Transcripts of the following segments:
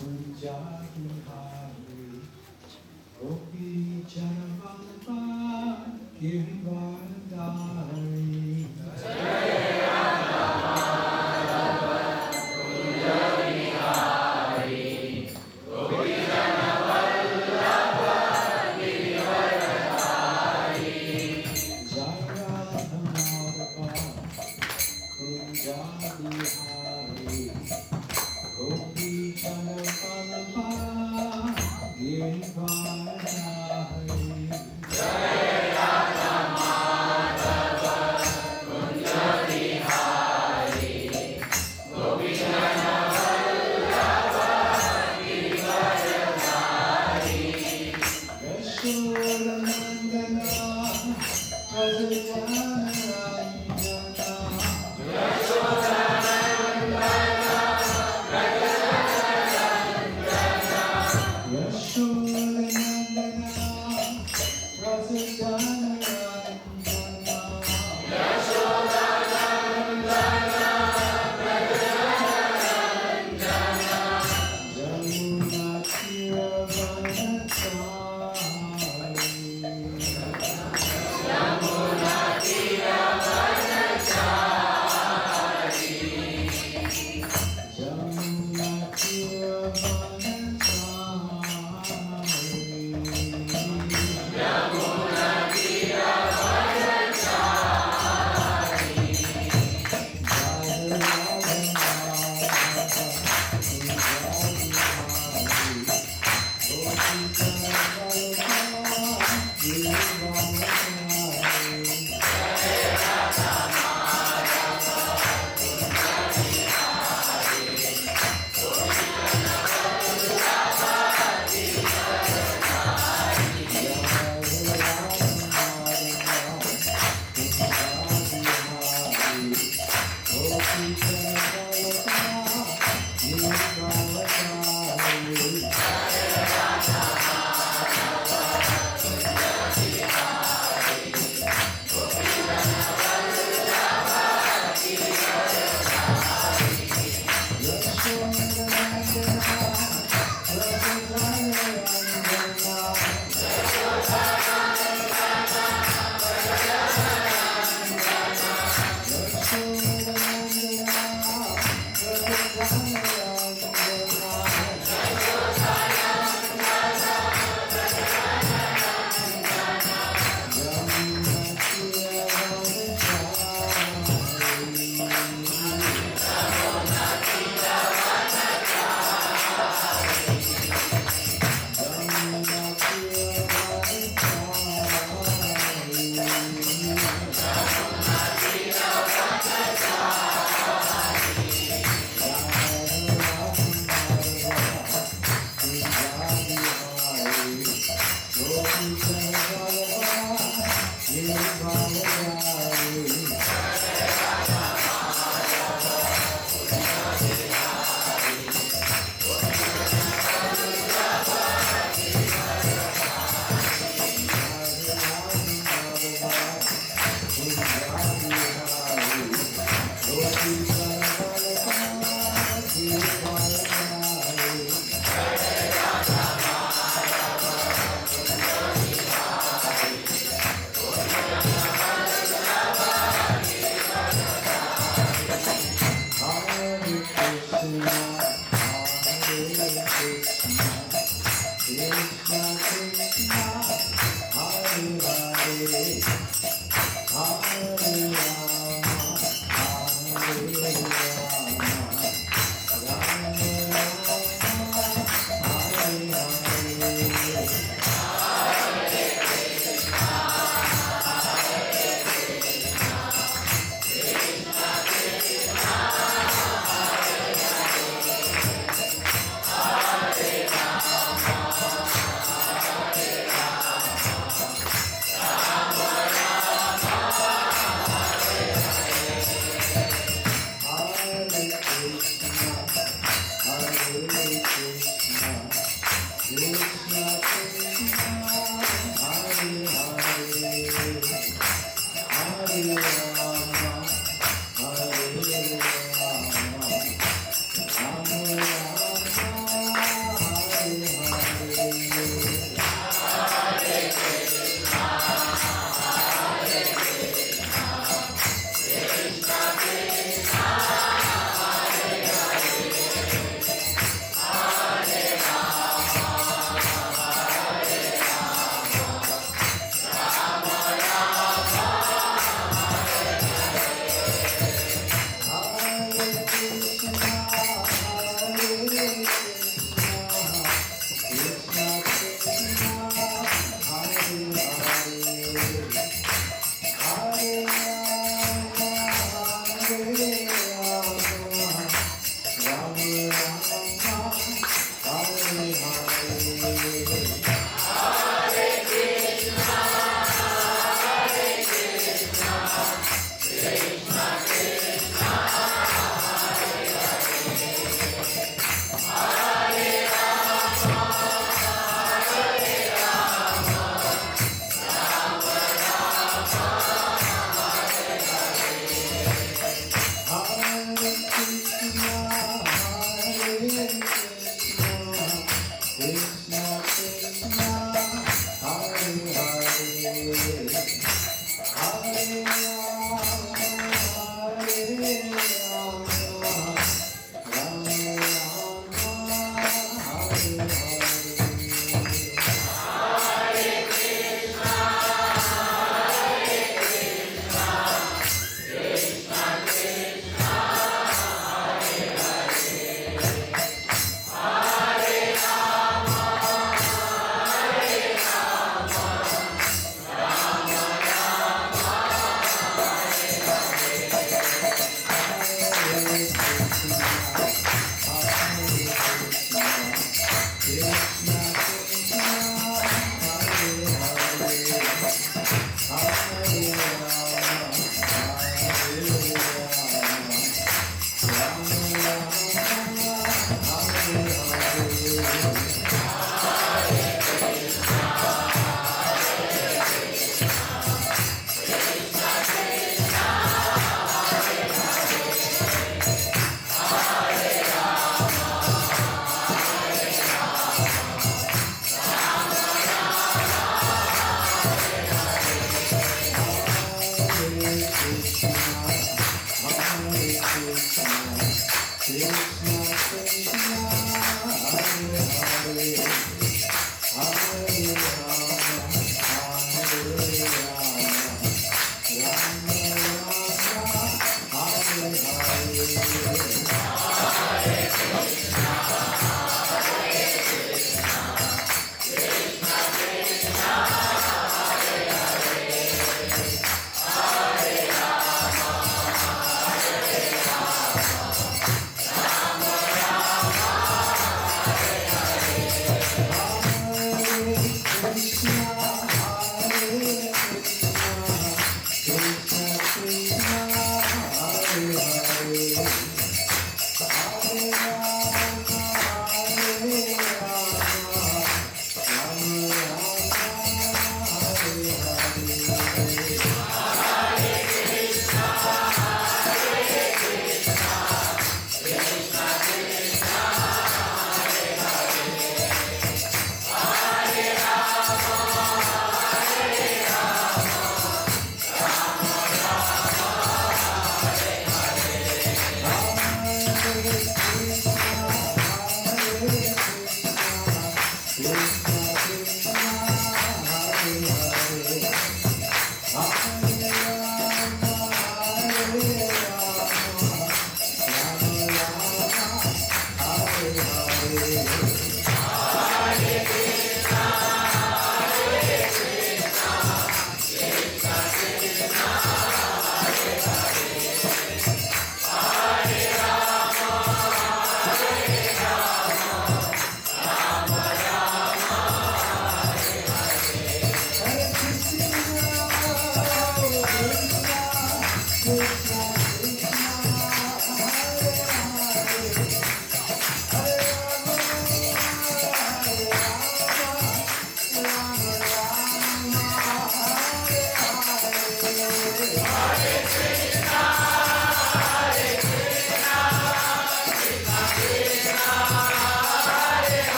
Punjabi Hari, Gopi Janavalabha, Girivardhari.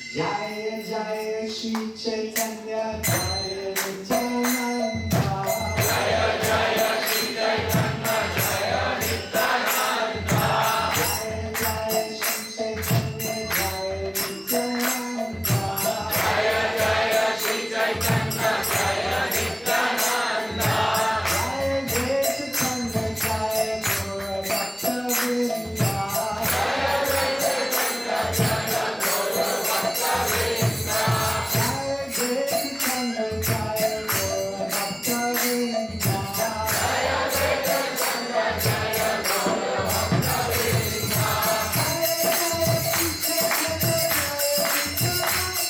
Jaya Jaya Shri Chaitanya Jaya Nityananda. Jaya Jaya Shri Chaitanya Jaya Nityananda. Jaya Jaya Shri Chaitanya Jaya Nityananda. Jaya Jaya Shri Chaitanya Jaya Nityananda. Jaya Jaya Chaitanya Jaya Gaura Bhakta Vrinda. Jaya Jaya Chaitanya Jaya Gaura Bhakta Vrinda. Jaya Jaya Chaitanya Jaya Gaura Bhakta Vrinda. Jaya Jaya Chaitanya Jaya Gaura Bhakta Vrinda. Jaya Jaya Shri Chaitanya Jaya Nityananda.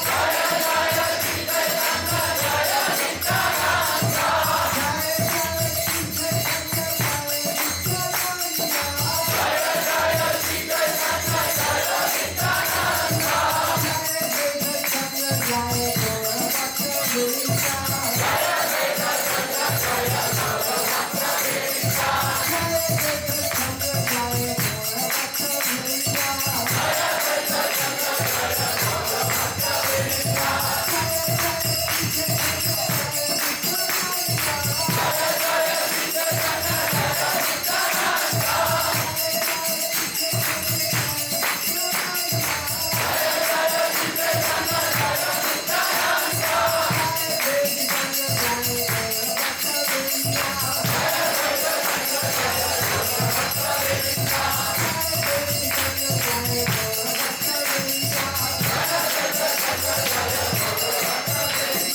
Jaya Jaya Shri Chaitanya Jaya Nityananda. Jaya Jaya Shri Chaitanya Jaya Nityananda. Jaya Jaya Shri Chaitanya Jaya Nityananda. Jaya Jaya Chaitanya Jaya Gaura Bhakta Vrinda. Jaya Jaya Chaitanya Jaya Gaura Bhakta Vrinda. Jaya Jaya Chaitanya Jaya Gaura Bhakta Vrinda. Jaya Jaya Chaitanya Jaya Gaura Bhakta Vrinda. Jaya Jaya Shri Chaitanya Jaya Nityananda. Jaya Jaya Shri Chaitanya Jaya Nityananda. Jaya Jaya Shri Chaitanya Jaya Nityananda. Jaya Jaya Shri Chaitanya Jaya Nityananda. Jaya Jaya Chaitanya Jaya Gaura Bhakta Vrinda. Jaya Jaya Chaitanya Jaya Gaura Bhakta Vrinda. Jaya Jaya Chaitanya Jaya Gaura Bhakta Vrinda. Jaya Jaya Chaitanya Jaya Gaura Bhakta Vrinda.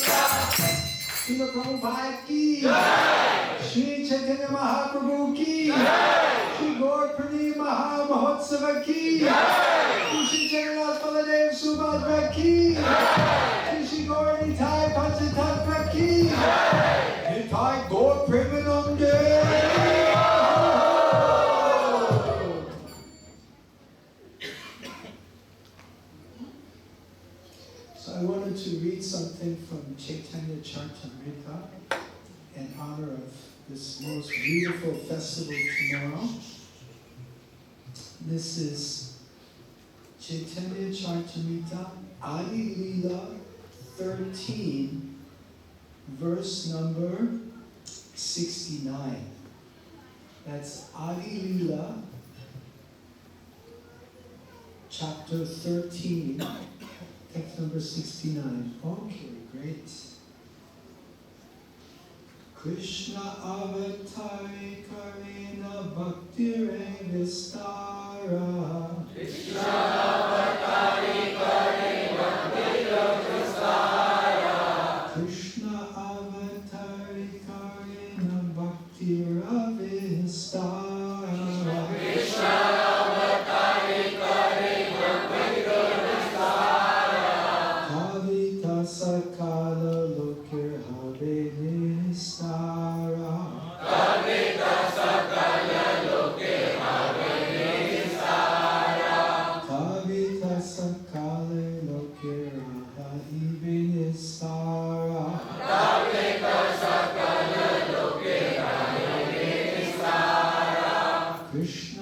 Srila Prabhupada ki Jai. Shri Chaitanya Mahaprabhu ki Jai. Shri Gaur Purnima Maha Mahotsava ki Jai. Shri Jagannath Baladev Subhadra ki Jai. Shri Gaur Nitai Panchatattva ki Jai. Nitai Gaur Premanande. So I wanted to read something from Chaitanya Charitamrita in honor of this most beautiful festival tomorrow. This is Chaitanya Charitamrita Adi Leela 13, verse number 69. That's Adi Leela, chapter 13, text number 69. Okay, great. Krishna avatari karena bhakti vistara. Krishna avatari karena bhakti vistara. Krishna avatari karena bhakti vistara. Krishna avatari karena bhakti vistara. Kavita sakala lokir have nistara. Kavita sakala lokir have nistara. Kavita sakala lokir have nistara. Kavita sakala lokir have nistara. Krishna